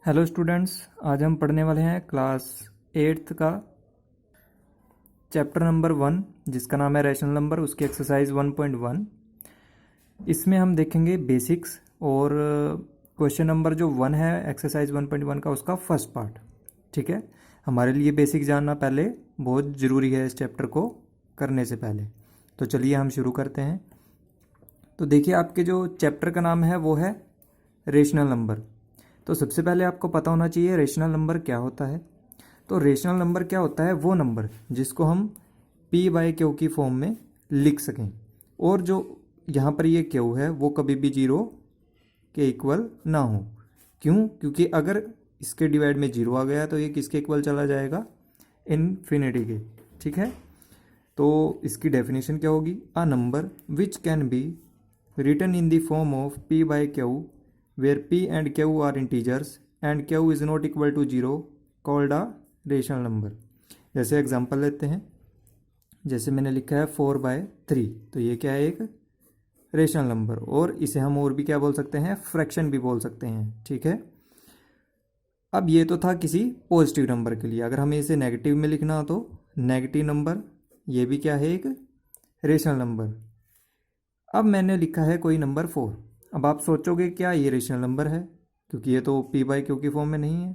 Hello students, आज हम पढ़ने वाले हैं क्लास 8th का चैप्टर नंबर 1 जिसका नाम है रैशनल नंबर। उसकी एक्सरसाइज 1.1। इसमें हम देखेंगे बेसिक्स और क्वेश्चन नंबर जो 1 है एक्सरसाइज 1.1 का, उसका फर्स्ट पार्ट। ठीक है, हमारे लिए बेसिक जानना पहले बहुत ज़रूरी है इस चैप्टर को करने से पहले। तो चलिए हम शुरू करते हैं। तो देखिए, आपके जो चैप्टर का नाम है वो है रेशनल नंबर। तो सबसे पहले आपको पता होना चाहिए रेशनल नंबर क्या होता है। तो रेशनल नंबर क्या होता है? वो नंबर जिसको हम पी बाई क्यू की फॉर्म में लिख सकें, और जो यहाँ पर ये क्यू है वो कभी भी जीरो के इक्वल ना हो। क्यों? क्योंकि अगर इसके डिवाइड में जीरो आ गया तो ये किसके इक्वल चला जाएगा? इन्फिनिटी के। ठीक है, तो इसकी डेफिनेशन क्या होगी? A number which can be written in the form of P by Q where p and q are integers and q is not equal to 0 called a rational number। जैसे example लेते हैं, जैसे मैंने लिखा है 4/3, तो ये क्या है? एक रेशनल नंबर। और इसे हम और भी क्या बोल सकते हैं? फ्रैक्शन भी बोल सकते हैं। ठीक है, अब ये तो था किसी पॉजिटिव नंबर के लिए। अगर हमें इसे नेगेटिव में लिखना हो तो नेगेटिव नंबर, ये भी क्या है? एक रेशनल नंबर। अब मैंने लिखा है कोई नंबर 4। अब आप सोचोगे क्या ये रेशनल नंबर है? क्योंकि ये तो पी बाई क्यू की फॉर्म में नहीं है।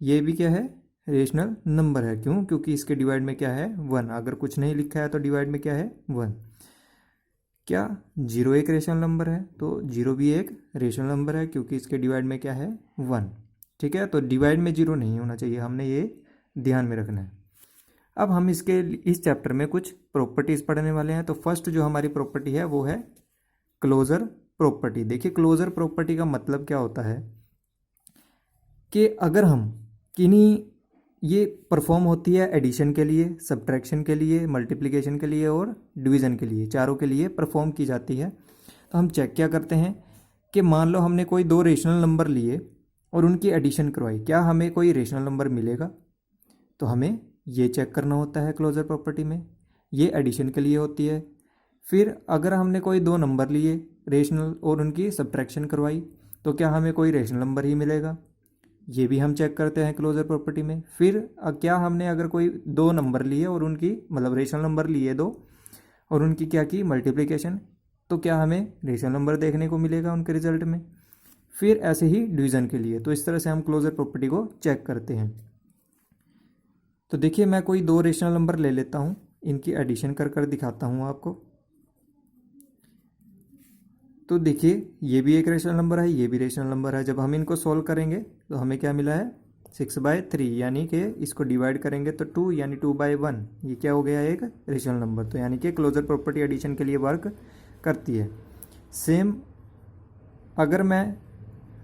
ये भी क्या है? रेशनल नंबर है। क्यों? क्योंकि इसके डिवाइड में क्या है? 1। अगर कुछ नहीं लिखा है तो डिवाइड में क्या है? 1। क्या जीरो एक रेशनल नंबर है? तो जीरो भी एक रेशनल नंबर है, क्योंकि इसके डिवाइड में क्या है? 1। ठीक है, तो डिवाइड में जीरो नहीं होना चाहिए, हमने ये ध्यान में रखना है। अब हम इस चैप्टर में कुछ प्रॉपर्टीज़ पढ़ने वाले हैं। तो फर्स्ट जो हमारी प्रॉपर्टी है वो है क्लोजर प्रॉपर्टी। देखिए, क्लोजर प्रॉपर्टी का मतलब क्या होता है कि अगर हम किन्हीं, ये परफॉर्म होती है एडिशन के लिए, सब्ट्रैक्शन के लिए, मल्टीप्लिकेशन के लिए और डिवीज़न के लिए, चारों के लिए परफॉर्म की जाती है। तो हम चेक क्या करते हैं कि मान लो हमने कोई दो रेशनल नंबर लिए और उनकी एडिशन करवाई, क्या हमें कोई रेशनल नंबर मिलेगा? तो हमें ये चेक करना होता है क्लोजर प्रॉपर्टी में। ये एडिशन के लिए होती है। फिर अगर हमने कोई दो नंबर लिए रेशनल और उनकी सब्ट्रैक्शन करवाई, तो क्या हमें कोई रेशनल नंबर ही मिलेगा? ये भी हम चेक करते हैं क्लोजर प्रॉपर्टी में। फिर क्या हमने अगर कोई दो नंबर लिए और उनकी, मतलब रेशनल नंबर लिए दो और उनकी क्या की? मल्टीप्लिकेशन, तो क्या हमें रेशनल नंबर देखने को मिलेगा उनके रिजल्ट में? फिर ऐसे ही डिवीज़न के लिए। तो इस तरह से हम क्लोजर प्रॉपर्टी को चेक करते हैं। तो देखिए, मैं कोई दो रेशनल नंबर ले लेता हूँ, इनकी एडिशन कर दिखाता हूँ आपको। तो देखिए, ये भी एक रेशनल नंबर है, ये भी रेशनल नंबर है। जब हम इनको सॉल्व करेंगे तो हमें क्या मिला है? 6/3, यानी कि इसको डिवाइड करेंगे तो 2, यानी 2/1। ये क्या हो गया? एक रेशनल नंबर। तो यानी कि क्लोजर प्रॉपर्टी एडिशन के लिए वर्क करती है। सेम अगर मैं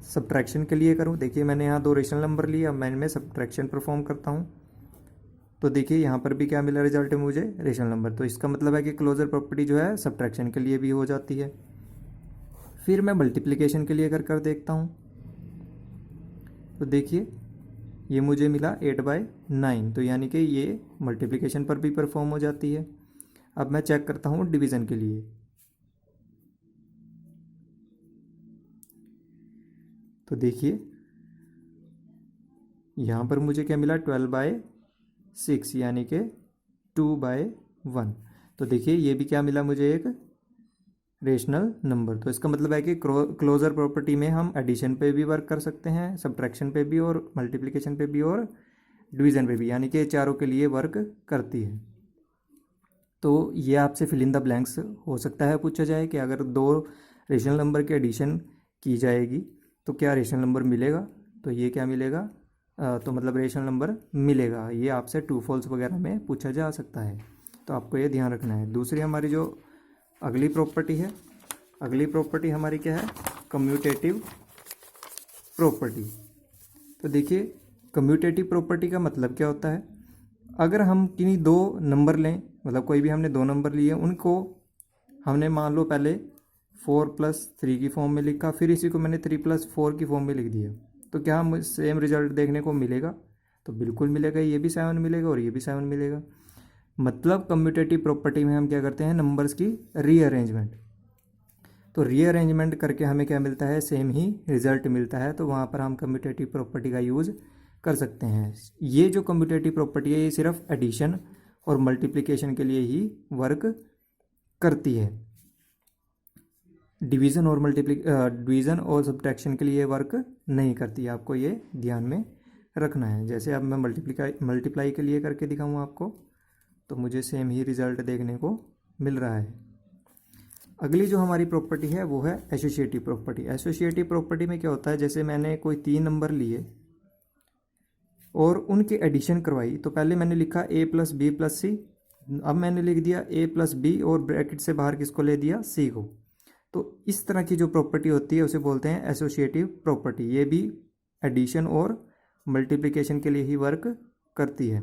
सब्ट्रैक्शन के लिए करूँ, देखिए मैंने यहाँ दो रेशनल नंबर लिए, अब मैं इनमें सब्ट्रैक्शन परफॉर्म करता हूँ। तो देखिए यहाँ पर भी क्या मिला रिजल्ट में मुझे? Rational number. तो इसका मतलब है कि क्लोजर प्रॉपर्टी जो है सब्ट्रैक्शन के लिए भी हो जाती है। फिर मैं मल्टीप्लिकेशन के लिए कर देखता हूँ। तो देखिए, ये मुझे मिला 8/9, तो यानी कि ये मल्टीप्लिकेशन पर भी परफॉर्म हो जाती है। अब मैं चेक करता हूँ डिवीज़न के लिए। तो देखिए, यहाँ पर मुझे क्या मिला? 12/6, यानी कि 2/1। तो देखिए, ये भी क्या मिला मुझे? एक रेशनल नंबर। तो इसका मतलब है कि क्लोजर प्रॉपर्टी में हम एडिशन पे भी वर्क कर सकते हैं, सब्ट्रैक्शन पे भी, और मल्टीप्लिकेशन पे भी, और डिवीज़न पे भी, यानी कि चारों के लिए वर्क करती है। तो ये आपसे फिल इन द ब्लैंक्स हो सकता है पूछा जाए कि अगर दो रेशनल नंबर की एडिशन की जाएगी तो क्या रेशनल नंबर मिलेगा? तो ये क्या मिलेगा? तो मतलब रेशनल नंबर मिलेगा। ये आपसे ट्रू फॉल्स वगैरह में पूछा जा सकता है, तो आपको ये ध्यान रखना है। दूसरी हमारी जो अगली प्रॉपर्टी है, अगली प्रॉपर्टी हमारी क्या है? Commutative property. तो देखिए, कम्यूटेटिव प्रॉपर्टी का मतलब क्या होता है? अगर हम किन्हीं दो नंबर लें, मतलब कोई भी हमने दो नंबर लिए, उनको हमने मान लो पहले 4+3 की फॉर्म में लिखा, फिर इसी को मैंने 3+4 की फॉर्म में लिख दिया, तो क्या हम सेम रिजल्ट देखने को मिलेगा? तो बिल्कुल मिलेगा। ये भी 7 मिलेगा और ये भी 7 मिलेगा। मतलब कम्यूटेटिव प्रॉपर्टी में हम क्या करते हैं? नंबर्स की रीअरेंजमेंट। तो रीअरेंजमेंट करके हमें क्या मिलता है, सेम ही रिजल्ट मिलता है। तो वहाँ पर हम कम्यूटेटिव प्रॉपर्टी का यूज़ कर सकते हैं। ये जो कम्यूटेटिव प्रॉपर्टी है ये सिर्फ एडिशन और मल्टीप्लिकेशन के लिए ही वर्क करती है, डिवीज़न और सब्ट्रैक्शन के लिए वर्क नहीं करती। आपको ये ध्यान में रखना है। जैसे अब मैं मल्टीप्लाई के लिए करके दिखाऊँ आपको, तो मुझे सेम ही रिजल्ट देखने को मिल रहा है। अगली जो हमारी प्रॉपर्टी है वो है एसोसिएटिव प्रॉपर्टी। एसोसिएटिव प्रॉपर्टी में क्या होता है, जैसे मैंने कोई 3 नंबर लिए और उनकी एडिशन करवाई, तो पहले मैंने लिखा a प्लस बी प्लस सी, अब मैंने लिख दिया a प्लस बी और ब्रैकेट से बाहर किसको ले दिया, c को। तो इस तरह की जो प्रॉपर्टी होती है उसे बोलते हैं एसोसिएटिव प्रॉपर्टी। ये भी एडिशन और मल्टीप्लिकेशन के लिए ही वर्क करती है।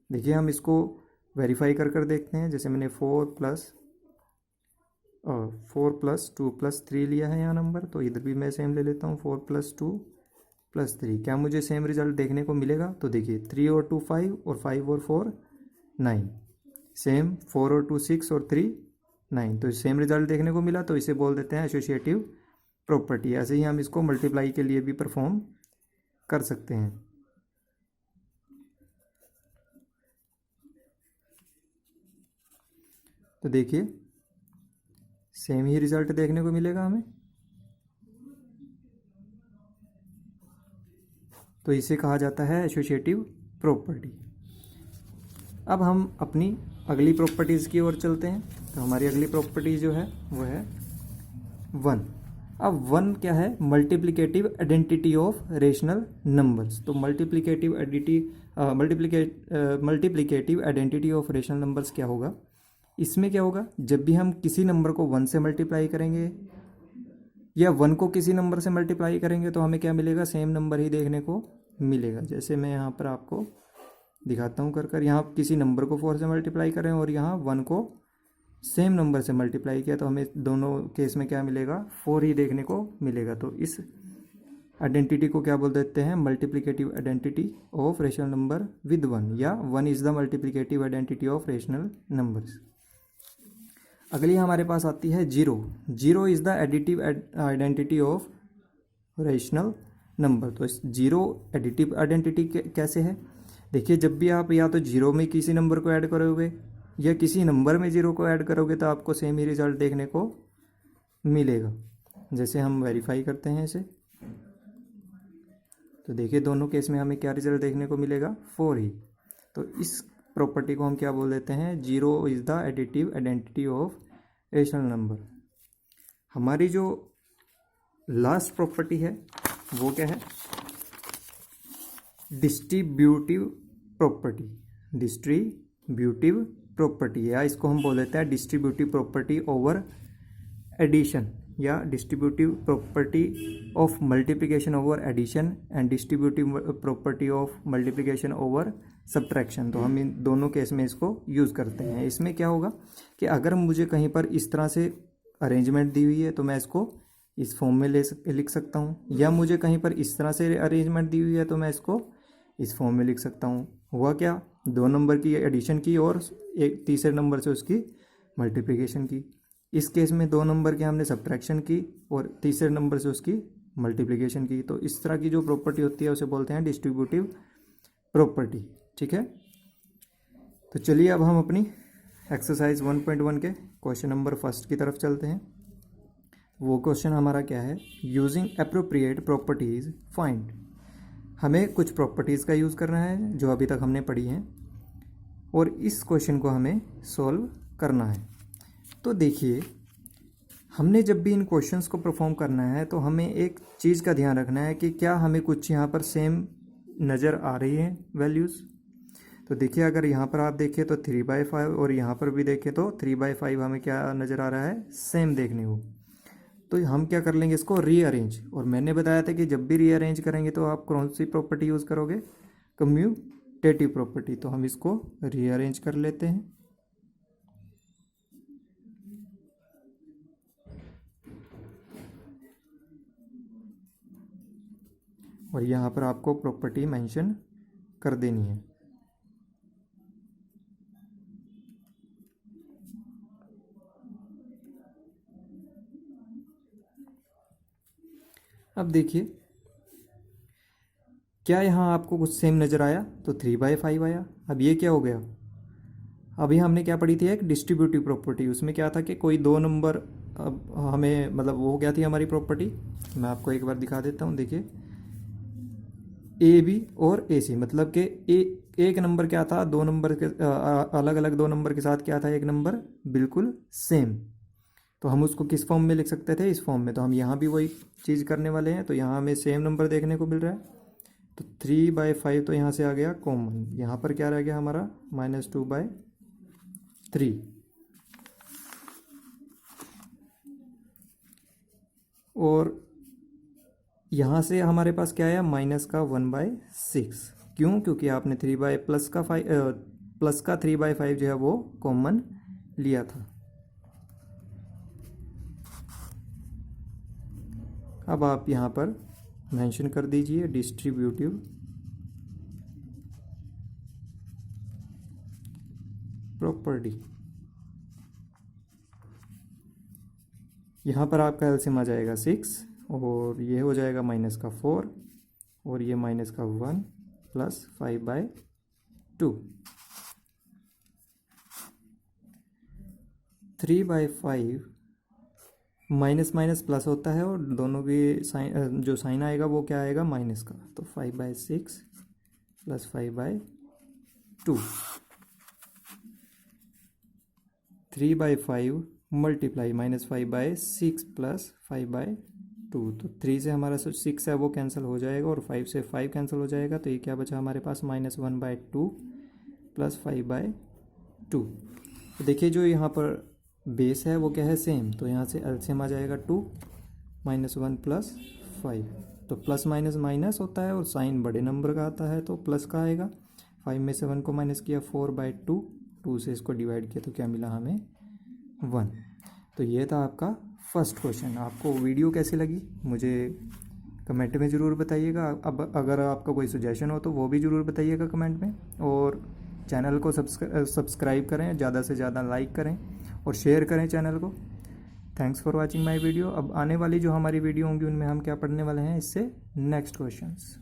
देखिए हम इसको वेरीफाई कर देखते हैं। जैसे मैंने 4 प्लस 2 प्लस 3 लिया है यहाँ नंबर, तो इधर भी मैं सेम ले लेता हूँ 4 प्लस 2 प्लस 3। क्या मुझे सेम रिजल्ट देखने को मिलेगा? तो देखिए 3 और 2 5 और 5 और 4 9, सेम 4 और 2 6 और 3 9, तो सेम रिजल्ट देखने को मिला। तो इसे बोल देते हैं एसोसिएटिव प्रॉपर्टी। ऐसे ही हम इसको मल्टीप्लाई के लिए भी परफॉर्म कर सकते हैं। तो देखिए सेम ही रिजल्ट देखने को मिलेगा हमें। तो इसे कहा जाता है एसोसिएटिव प्रॉपर्टी। अब हम अपनी अगली प्रॉपर्टीज़ की ओर चलते हैं। तो हमारी अगली प्रॉपर्टी जो है वो है 1। अब 1 क्या है, multiplicative identity of rational numbers. तो multiplicative identity of rational numbers क्या होगा, इसमें क्या होगा, जब भी हम किसी नंबर को 1 से मल्टीप्लाई करेंगे या 1 को किसी नंबर से मल्टीप्लाई करेंगे तो हमें क्या मिलेगा, सेम नंबर ही देखने को मिलेगा। जैसे मैं यहाँ पर आपको दिखाता हूँ कर यहाँ किसी नंबर को 4 से मल्टीप्लाई करें और यहाँ 1 को सेम नंबर से मल्टीप्लाई किया, तो हमें दोनों केस में क्या मिलेगा, 4 ही देखने को मिलेगा। तो इस आइडेंटिटी को क्या बोल देते हैं, multiplicative identity of rational number with 1, या 1 is the multiplicative identity of rational numbers. अगली हमारे पास आती है 0। 0 is the additive identity of rational number. तो इस 0 एडिटिव आइडेंटिटी कैसे है, देखिए जब भी आप या तो 0 में किसी नंबर को ऐड करोगे या किसी नंबर में 0 को ऐड करोगे तो आपको सेम ही रिजल्ट देखने को मिलेगा। जैसे हम वेरीफाई करते हैं इसे, तो देखिए दोनों केस में हमें क्या रिजल्ट देखने को मिलेगा, 4 ही। तो इस प्रॉपर्टी को हम क्या बोल देते हैं, 0 is the additive identity of rational number. हमारी जो लास्ट प्रॉपर्टी है वो क्या है, डिस्ट्रीब्यूटिव प्रॉपर्टी। डिस्ट्रीब्यूटिव प्रॉपर्टी, या इसको हम बोल देते हैं डिस्ट्रीब्यूटिव प्रॉपर्टी ओवर एडिशन, या distributive property of multiplication over addition and distributive property of multiplication over subtraction. तो हम इन दोनों केस में इसको यूज़ करते हैं। इसमें क्या होगा कि अगर मुझे कहीं पर इस तरह से अरेंजमेंट दी हुई है तो मैं इसको इस फॉर्म में लिख सकता हूँ, या मुझे कहीं पर इस तरह से अरेंजमेंट दी हुई है तो मैं इसको इस फॉर्म में लिख सकता हूँ। हुआ क्या, 2 नंबर की एडिशन की और एक तीसरे नंबर से उसकी मल्टीप्लिकेशन की। इस केस में 2 नंबर की हमने सब्ट्रैक्शन की और तीसरे नंबर से उसकी मल्टीप्लिकेशन की। तो इस तरह की जो प्रॉपर्टी होती है उसे बोलते हैं डिस्ट्रीब्यूटिव प्रॉपर्टी। ठीक है, तो चलिए अब हम अपनी एक्सरसाइज 1.1 के क्वेश्चन नंबर 1 की तरफ चलते हैं। वो क्वेश्चन हमारा क्या है, यूजिंग एप्रोप्रिएट प्रॉपर्टीज फाइंड। हमें कुछ प्रॉपर्टीज़ का यूज़ करना है जो अभी तक हमने पढ़ी हैं और इस क्वेश्चन को हमें सॉल्व करना है। तो देखिए हमने जब भी इन क्वेश्चंस को परफॉर्म करना है तो हमें एक चीज़ का ध्यान रखना है कि क्या हमें कुछ यहाँ पर सेम नज़र आ रही है वैल्यूज़। तो देखिए अगर यहाँ पर आप देखें तो 3/5 और यहाँ पर भी देखें तो 3/5 हमें क्या नज़र आ रहा है, सेम देखने को। तो हम क्या कर लेंगे, इसको रीअरेंज। और मैंने बताया था कि जब भी रीअरेंज करेंगे तो आप कौन सी प्रॉपर्टी यूज़ करोगे, कम्यूटेटिव प्रॉपर्टी। तो हम इसको रीअरेंज कर लेते हैं। और यहाँ पर आपको प्रॉपर्टी मेंशन कर देनी है। अब देखिए क्या यहाँ आपको कुछ सेम नज़र आया, तो 3/5 आया। अब ये क्या हो गया, अभी हमने क्या पढ़ी थी, एक डिस्ट्रीब्यूटिव प्रॉपर्टी, उसमें क्या था कि कोई दो नंबर, अब हमें मतलब वो क्या थी हमारी प्रॉपर्टी, मैं आपको एक बार दिखा देता हूँ। देखिए ए बी और ए सी, मतलब कि एक नंबर क्या था, दो नंबर के अलग अलग दो नंबर के साथ क्या था, एक नंबर बिल्कुल सेम। तो हम उसको किस फॉर्म में लिख सकते थे, इस फॉर्म में। तो हम यहाँ भी वही चीज़ करने वाले हैं। तो यहाँ हमें सेम नंबर देखने को मिल रहा है, तो 3/5 तो यहाँ से आ गया कॉमन। यहाँ पर क्या रह गया हमारा, -2/3। और यहाँ से हमारे पास क्या आया, -1/6। क्यों, क्योंकि आपने प्लस का 3/5 जो है वो कॉमन लिया था। अब आप यहाँ पर मेंशन कर दीजिए डिस्ट्रीब्यूटिव प्रॉपर्टी। यहाँ पर आपका एलसीएम आ जाएगा 6, और ये हो जाएगा -4, और ये -1 + 5/2। 3/5 माइनस माइनस प्लस होता है, और दोनों के साइन, जो साइन आएगा वो क्या आएगा, माइनस का। तो 5/6 + 5/2। 3/5 मल्टीप्लाई -5/6 + 5/2। तो 3 से हमारा 6 है वो कैंसिल हो जाएगा, और 5 से 5 कैंसिल हो जाएगा। तो ये क्या बचा हमारे पास, -1/2 + 5/2। तो देखिए जो यहाँ पर बेस है वो क्या है, सेम। तो यहाँ से एलसीएम आ जाएगा 2, -1 + 5। तो प्लस माइनस माइनस होता है, और साइन बड़े नंबर का आता है तो प्लस का आएगा। 5 में से 1 को माइनस किया, 4/2। 2 से इसको डिवाइड किया तो क्या मिला हमें, 1। तो ये था आपका फर्स्ट क्वेश्चन। आपको वीडियो कैसी लगी मुझे कमेंट में ज़रूर बताइएगा। अब अगर आपका कोई सजेशन हो तो वो भी ज़रूर बताइएगा कमेंट में। और चैनल को सब्सक्राइब करें, ज़्यादा से ज़्यादा लाइक करें और शेयर करें चैनल को। Thanks for watching my video. अब आने वाली जो हमारी वीडियो होंगी उनमें हम क्या पढ़ने वाले हैं, इससे नेक्स्ट क्वेश्चंस।